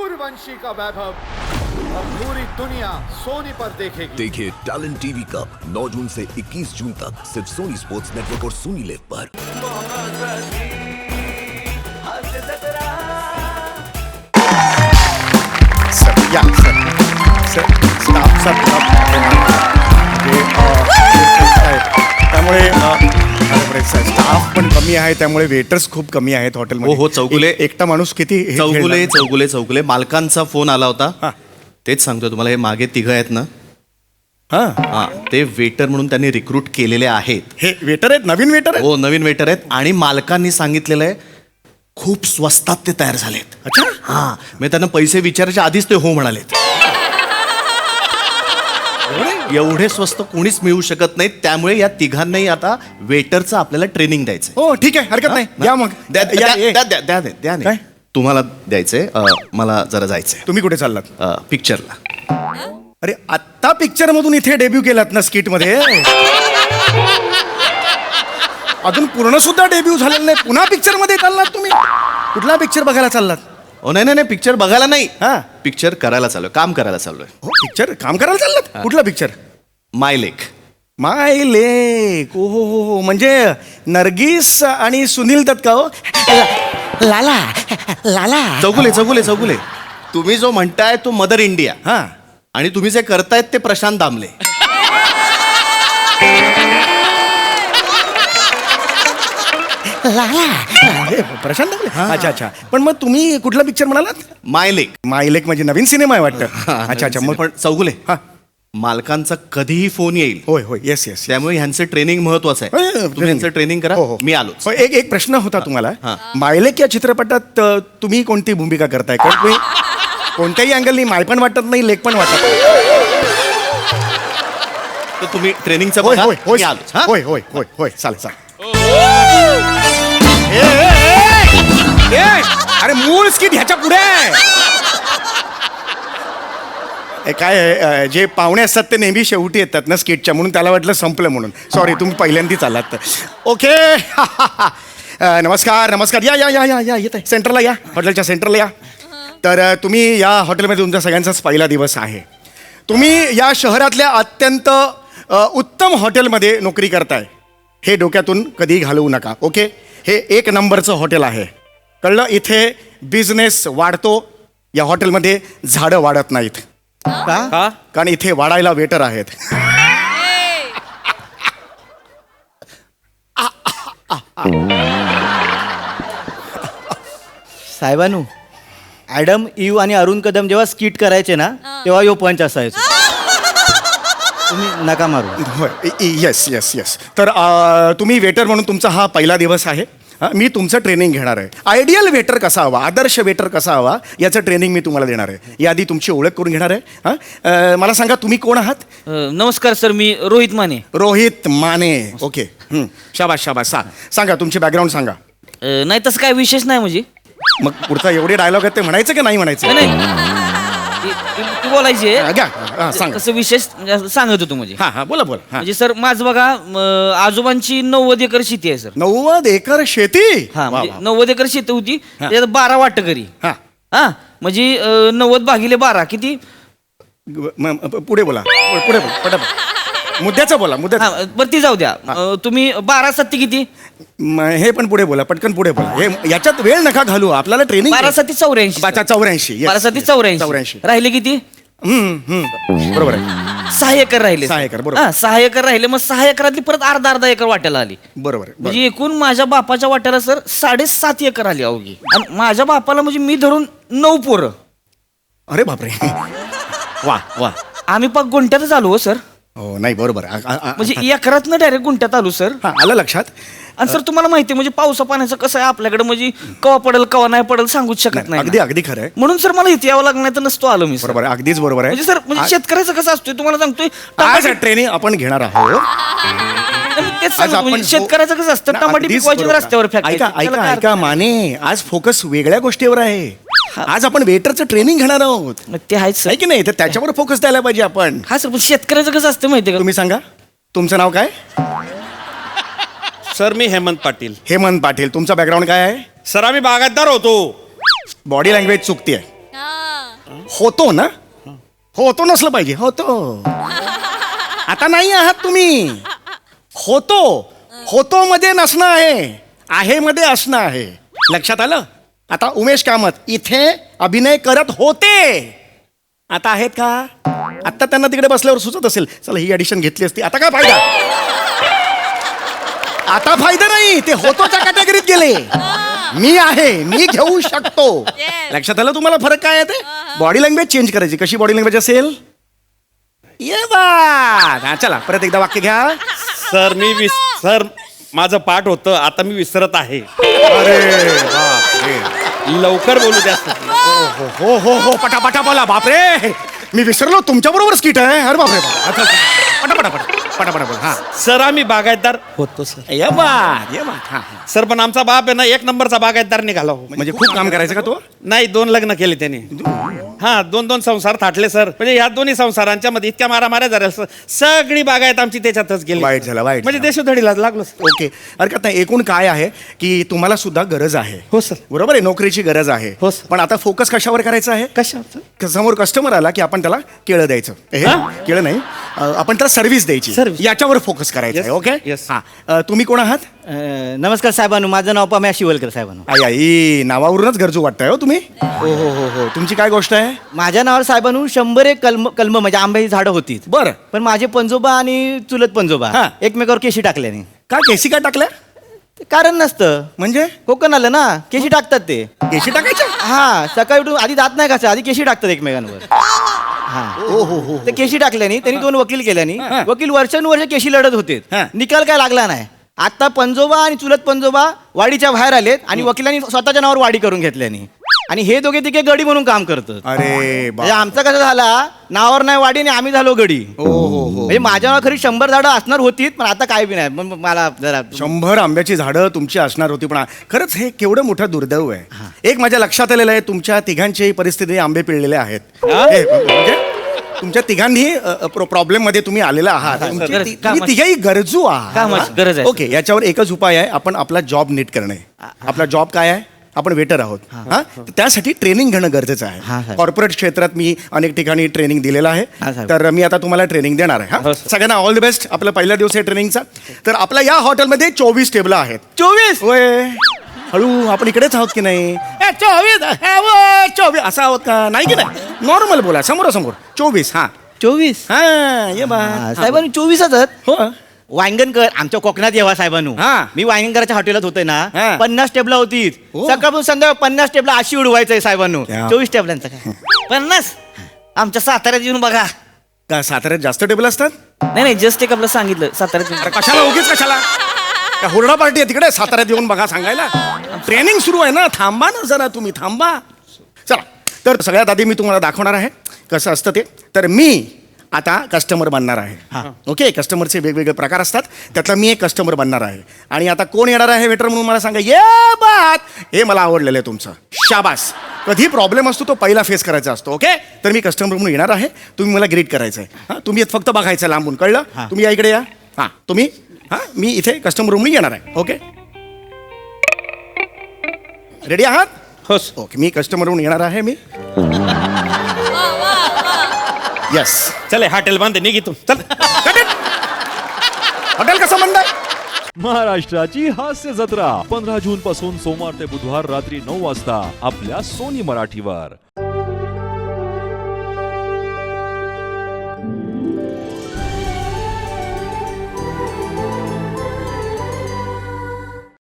सूर्यवंशी का वैभव अब पूरी दुनिया सोनी पर देखेगी। देखिए टैलेंट टीवी कप 9 जून से 21 जून तक सिर्फ सोनी स्पोर्ट्स नेटवर्क और सोनी लिव पर। त्यामुळे स्टाफ पण कमी आहे, त्यामुळे वेटर्स खूप कमी आहेत हॉटेलमध्ये. हो, चौगुले. एकटा माणूस किती हे चौगुले झेलणार? चौगुले चौगुले मालकांचा फोन आला होता. हा. तेच सांगतोय तुम्हाला, हे मागे तिघ आहेत ना, हा, हा ते वेटर म्हणून त्यांनी रिक्रूट केलेले आहेत. हे वेटर आहेत, नवीन वेटर आहेत. हो, नवीन वेटर आहेत आणि मालकांनी सांगितलेलं आहे खूप स्वस्तात ते तयार झालेत. अच्छा. हा, मी त्यांना पैसे विचारायच्या आधीच ते हो म्हणालेत. एवढे स्वस्त कोणीच मिळू शकत नाहीत, त्यामुळे या तिघांनाही आता वेटरचं आपल्याला ट्रेनिंग द्यायचं. हो ठीक आहे, हरकत नाही. या मग द्या या, ये. द्या द्या द्या द्या द्या काय? तुम्हाला द्यायचंय. मला जरा जायचंय तुम्ही कुठे चाललात? पिक्चरला. अरे आत्ता पिक्चर मधून इथे डेब्यू केलात ना स्किट मध्ये. अजून पूर्ण सुद्धा डेब्यू झालेला नाही, पुन्हा पिक्चर मध्ये चाललात तुम्ही? कुठला पिक्चर बघायला चाललात? ओ नाही नाही पिक्चर बघायला नाही, हा. पिक्चर करायला चालू, काम करायला चाललोय. हो, पिक्चर काम करायला चाललात? कुठला पिक्चर? माय लेक. माय लेक. ओ हो हो, म्हणजे नर्गिस आणि सुनील दत्त का हो? लाला लाला. चौगुले चौगुले चौगुले, तुम्ही जो म्हणताय तो मदर इंडिया, हा. आणि तुम्ही जे करतायत ते प्रशांत दामले. हे, प्रशांत दामले? अच्छा अच्छा. पण मग तुम्ही कुठला पिक्चर म्हणालात? माय लेक. माय लेक म्हणजे नवीन सिनेमा आहे वाटतं. अच्छा अच्छा. मग पण चौगुले, हा. मालकांचा कधीही फोन येईल, होय होय, येस येस. त्यामुळे ह्यांचं ट्रेनिंग महत्वाचं आहे. तुम्ही ह्यांचं ट्रेनिंग करा. हो, हो. मी आलो. हो, एक प्रश्न होता तुम्हाला. हा. मायलेक या चित्रपटात तुम्ही कोणती भूमिका करताय? कारण तुम्ही कोणत्याही अँगलनी माय पण वाटत नाही, लेक पण वाटत नाही. तर तुम्ही ट्रेनिंगचं होय बघा. होय होय मी आलोच, हा? होय होय होय होय, चालेल चालेल. अरे मूळ स्किट ह्याच्या पुढे आहे. काय आहे, जे पाहुणे असतात ते नेहमी शेवटी येतात ना स्किटच्या, म्हणून त्याला वाटलं संपलं म्हणून. सॉरी, तुम्ही पहिल्यांदाच आलात तर. ओके. नमस्कार नमस्कार. या या या या या, येत आहे सेंटरला या, हॉटेलच्या सेंटरला या. तर तुम्ही या हॉटेलमध्ये तुमच्या सगळ्यांचाच पहिला दिवस आहे. तुम्ही या शहरातल्या अत्यंत उत्तम हॉटेलमध्ये नोकरी करताय, हे डोक्यातून कधी घालवू नका. ओके, हे 1 नंबरचं हॉटेल आहे, कळलं? इथे बिझनेस वाढतो, या हॉटेलमध्ये झाडं वाढत नाहीत. का? कारण इथे वाढायला वेटर आहेत. साहेबानू, ॲडम इव आणि अरुण कदम जेव्हा स्किट करायचे ना, तेव्हा यो पंच असायचो. तुम्ही नका मारू. होय, येस येस येस. तर तुम्ही वेटर म्हणून तुमचा हा पहिला दिवस आहे. मी तुमचं ट्रेनिंग घेणार आहे. आयडियल वेटर कसा हवा, आदर्श वेटर कसा हवा, याचं ट्रेनिंग मी तुम्हाला देणार आहे. याआधी तुमची ओळख करून घेणार आहे. हां, मला सांगा तुम्ही कोण आहात? नमस्कार सर, मी रोहित माने. रोहित माने. ओके, शाबास शाबास. सांगा तुमची बॅकग्राऊंड सांगा. नाही तसं काय विशेष नाही म्हणजे. मग पुढचा एवढे डायलॉग आहेत ते म्हणायचं की नाही म्हणायचं? नाही तू बोलायचे. सांगा. कसं विशेष सांगत होतो म्हणजे. हां हां, बोला बोला. हां. म्हणजे सर माझं बघा, आजोबांची 90 एकर शेती आहे सर. 90 एकर शेती. हा, वा, म्हणजे वा. 90 एकर शेती होती, त्यात 12 वाटकरी. हां. हा, म्हणजे 90 भागिले 12 किती? पुढे बोला, पुढे बोला, पटापट. मुद्द्याचं बोला, मुद्द्याचं. हा, बरं ती जाऊ द्या. तुम्ही 12 सत्ती किती? हे पण पुढे बोला, पटकन पुढे बोला. हे याच्यात वेळ नका घालू, आपल्याला ट्रेनिंग. 12 सत्ती 84. 84. 12 सत्ती 84. राहिले किती? बरोबर आहे. 6 एकर राहिले. 6 एकर, बरोबर. हा, 6 एकर राहिले. मग 6 एकरातली परत अर्धा एकर वाट्याला आली. बरोबर आहे. म्हणजे एकूण माझ्या बापाच्या वाट्याला सर 7.5 एकर आली अवघी. आणि माझ्या बापाला म्हणजे मी धरून 9 पोरं. अरे बापरे. वा वा. आम्ही पाक गुंट्यातच आलो हो सर. हो, नाही बरोबर. म्हणजे एकरातनं डायरेक्ट गुंट्यात आलो सर. हां, आलं लक्षात. आणि सर तुम्हाला माहिती आहे म्हणजे पावसा पाण्याचं कसं आहे आपल्याकडे, म्हणजे कवा पडेल कवा नाही पडेल सांगूच शकत नाही अगदी ना. अगदी खरं आहे. म्हणून सर मला इथे यावं लागणार, तर नसतो आलो मी सर. बरोबर आहे, अगदीच बरोबर आहे. म्हणजे सर, म्हणजे शेतकऱ्याचं कसं असतोय तुम्हाला सांगतोय. आज ट्रेनिंग आपण घेणार आहोत. तेच सांगतो, आपण म्हणजे शेतकऱ्याचं कसं असतं, नाही, टमाटे अगदीच पिकवायचे बरोबर. रस्त्यावर फेकायचे. ऐका त्याला ऐका काय ऐका माने, आज फोकस वेगळ्या गोष्टीवर आहे. आज आपण वेटरचं ट्रेनिंग घेणार आहोत, मग ते आहेच सर. आहे की नाही? तर त्याच्यावर फोकस द्यायला पाहिजे आपण. हा सर, पण शेतकऱ्याचं कसं असतं माहितीये का? तुम्ही सांगा, तुमचं नाव काय? सर मी हेमंत पाटील. हेमंत पाटील. तुमचा बॅकग्राऊंड काय आहे? सर आम्ही बागायतदार होतो. बॉडी लँग्वेज चुकती आहे. होतो ना होतो नसलं पाहिजे होतो आता नाही आहात तुम्ही होतो मध्ये नसणं आहे मध्ये असणं आहे लक्षात आलं आता उमेश कामत इथे अभिनय करत होते आता आहेत का आता त्यांना तिकडे बसल्यावर सुचत असेल चला ही ऍडिशन घेतली असती आता काय फायदा आता फायदा नाही ते होतोच्या कॅटेगरीत गेले मी घेऊ शकतो लक्षात आलं तुम्हाला फरक काय आहे ते बॉडी लँग्वेज चेंज करायची कशी बॉडी लँग्वेज असेल ये बा चला परत एकदा वाक्य घ्या सर सर माझं पाठ होतं आता मी विसरत आहे अरे बापरे लवकर बोलू द्या सर. हो पटापटा बोला बापरे मी विसरलो तुमच्या बरोबर स्किट आहे अरे बापरे पटापटा बोला हा सर आम्ही बागायतदार होतो सर ये बात हा सर पण आमचा बाप आहे ना एक नंबरचा बागायतदार निघाला हो. म्हणजे खूप काम करायचं का तो नाही 2 लग्न केले त्यांनी हा 2 संसार थाटले सर म्हणजे ह्या दोन्ही संसारांच्या मध्ये इतक्या मारामाऱ्या झाल्या सर सगळी बागायत आमची त्याच्यातच गेली वाईट झालं वाईट म्हणजे देशोधडीला लागलो सर. ओके हरकत नाही एकूण काय आहे की तुम्हाला सुद्धा गरज आहे हो सर. बरोबर आहे नोकरीची गरज आहे हो सर. पण आता फोकस कशावर करायचं आहे कशा समोर कस्टमर आला की आपण त्याला केळं द्यायचं हे केळं नाही आपण त्याला सर्व्हिस द्यायची Service. याच्यावर फोकस करायचं आहे Yes. Okay Yes. हा तुम्ही कोण आहात नमस्कार साहेबांनो माझं नाव पम्या शिवलकर साहेबांनो आई नावावरूनच गरजू वाटतंय हो तुम्ही हो तुमची काय गोष्ट आहे माझ्या नावावर साहेबांनो 100 कलम म्हणजे आंब्याची झाडं होती बरं पण माझे पंजोबा आणि चुलत पंजोबा हा. एकमेकावर केशी टाकल्याने का केसी का टाकल्या ते कारण नसतं म्हणजे कोकण आलं ना केशी टाकतात ते केशी टाकायच्या हा सकाळी उठून आधी दात नाही घासा आधी केशी टाकतात एकमेकांवर हा हो ते केशी टाकल्यानी त्यांनी 2 वकील केल्यानी हा. वकील वर्षानुवर्ष केशी लढत होते हा. निकाल काय लागला नाही आता पंजोबा आणि चुलत पंजोबा वाडीच्या बाहेर आलेत आणि वकिलांनी स्वतःच्या नावावर वाडी करून घेतल्यानी आणि हे दोघे तिघे गडी म्हणून काम करतात अरे म्हणजे आमचा कसं झाला नावावर नाही वाडी आणि आम्ही झालो गडी हो म्हणजे माझ्या नावावर खरी 100 झाडं असणार होती पण आता काय बी नाही मग मला जरा 100 आंब्याची झाडं तुमची असणार होती पण खरंच हे केवढं मोठं दुर्दैव आहे एक माझ्या लक्षात आलेलं आहे तुमच्या तिघांची परिस्थिती आंबे पिळलेले आहेत हे, म्हणजे तुमच्या तिघांनी प्रॉब्लेम मध्ये तुम्ही आलेला आहात तुम्ही तिघेही गरजू कामाची गरज आहात आहे. ओके याच्यावर एकच उपाय आहे आपण आपला जॉब नीट करणे आपला जॉब काय आहे आपण वेटर आहोत हा त्यासाठी ट्रेनिंग घेणं गरजेचं हा, आहे साहेब. कॉर्पोरेट क्षेत्रात मी अनेक ठिकाणी ट्रेनिंग दिलेलं हा, आहे साहेब. तर मी आता तुम्हाला ट्रेनिंग देणार आहे हा सगळ्यांना ऑल द बेस्ट आपला पहिला दिवस आहे ट्रेनिंगचा तर आपल्या या हॉटेलमध्ये 24 टेबल आहेत 24 होय हळू आपण इकडेच आहोत की नाही 24 असं आहोत का नाही की नाही नॉर्मल बोला समोरासमोर 24 हा 24 हा ये बा साहेबांनी 24च हो वांगणकर आमच्या कोकणात येवा साहेबांनो हा. मी वांगणकरच्या हॉटेलात होते ना हा. 50 टेबला होती हो. सकाळपासून संध्याकाळ 50 टेबला अशी उडवायचंय साहेबांनो क्या? 24 टेबलांचं काय 50 आमच्या साताऱ्यात येऊन बघा का साताऱ्यात जास्त टेबल असतात नाही जस्ट एक आपलं सांगितलं साताऱ्यात अरे कशाला उगीच कशाला का हुरडा पार्टी आहे तिकडे साताऱ्यात येऊन बघा सांगायला ट्रेनिंग सुरू आहे ना थांबा ना जरा तुम्ही थांबा चला तर सगळ्यात आधी मी तुम्हाला दाखवणार आहे कसं असतं ते तर मी आता कस्टमर बनणार आहे ओके कस्टमरचे वेगवेगळे प्रकार असतात त्यातला मी एक कस्टमर बनणार आहे आणि आता कोण येणार आहे वेटर म्हणून मला सांगा ये बात हे मला आवडलेलं आहे तुमचं शाबास कधी प्रॉब्लेम असतो तो पहिला फेस करायचा असतो ओके तर मी कस्टमर म्हणून येणार आहे तुम्ही मला ग्रीट करायचं आहे हां तुम्ही फक्त बघायचं लांबून कळलं तुम्ही या इकडे या हां तुम्ही हां मी इथे कस्टमर म्हणून येणार आहे ओके रेडी आहात हो ओके मी कस्टमर म्हणून येणार आहे मी येस चले हॉटेल बांधे निघितून चल हॉटेल कसं म्हणताय महाराष्ट्राची हास्य जत्रा 15 जून पासून सोमवार ते बुधवार रात्री 9 वाजता आपल्या सोनी मराठीवर.